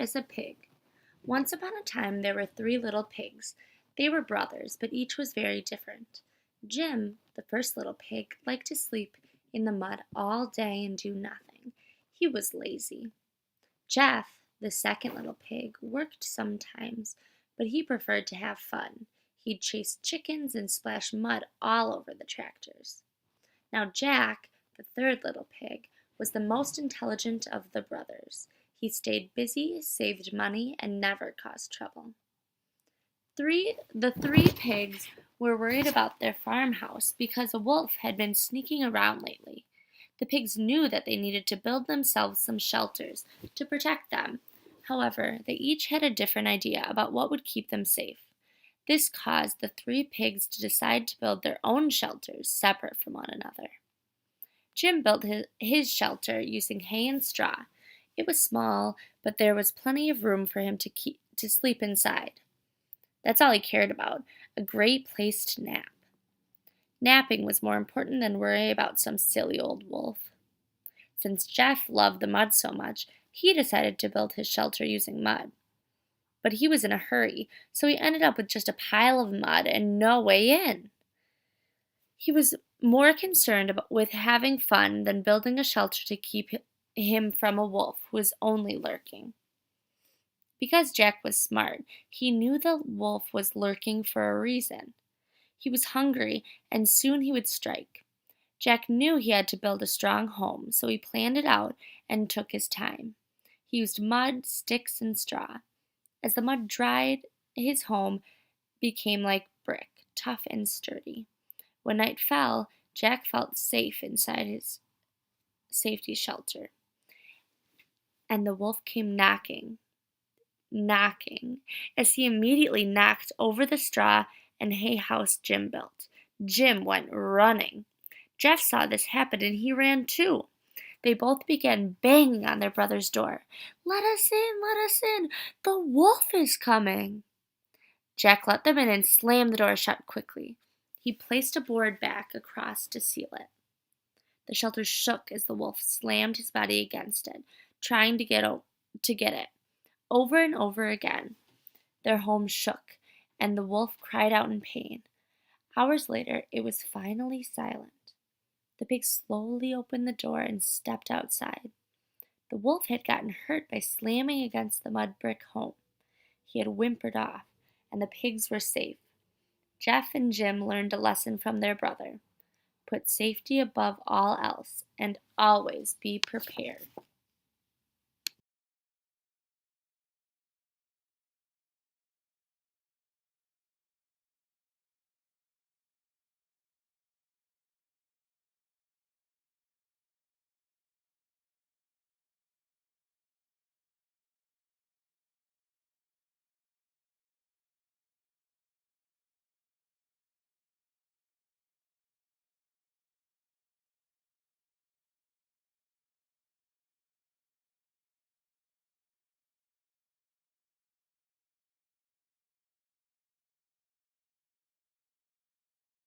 as a pig. Once upon a time there were three little pigs. They were brothers, but each was very different. Jim, the first little pig, liked to sleep in the mud all day and do nothing. He was lazy. Jeff, the second little pig, worked sometimes, but he preferred to have fun. He'd chase chickens and splash mud all over the tractors. Now Jack, the third little pig, was the most intelligent of the brothers. He stayed busy, saved money, and never caused trouble. The three pigs were worried about their farmhouse because a wolf had been sneaking around lately. The pigs knew that they needed to build themselves some shelters to protect them. However, they each had a different idea about what would keep them safe. This caused the three pigs to decide to build their own shelters separate from one another. Jim built his shelter using hay and straw. It was small, but there was plenty of room for him to sleep inside. That's all he cared about, a great place to nap. Napping was more important than worrying about some silly old wolf. Since Jeff loved the mud so much, he decided to build his shelter using mud. But he was in a hurry, so he ended up with just a pile of mud and no way in. He was more concerned with having fun than building a shelter to keep him from a wolf who was only lurking. Because Jack was smart, he knew the wolf was lurking for a reason. He was hungry, and soon he would strike. Jack knew he had to build a strong home, so he planned it out and took his time. He used mud, sticks, and straw. As the mud dried, his home became like brick, tough and sturdy. When night fell, Jack felt safe inside his safety shelter. And the wolf came knocking, as he immediately knocked over the straw and hay house Jim built. Jim went running. Jeff saw this happen and he ran too. They both began banging on their brother's door. Let us in, let us in. The wolf is coming. Jack let them in and slammed the door shut quickly. He placed a board back across to seal it. The shelter shook as the wolf slammed his body against it, trying to get it. Over and over again, their home shook, and the wolf cried out in pain. Hours later, it was finally silent. The pig slowly opened the door and stepped outside. The wolf had gotten hurt by slamming against the mud brick home. He had whimpered off, and the pigs were safe. Jeff and Jim learned a lesson from their brother. Put safety above all else, and always be prepared.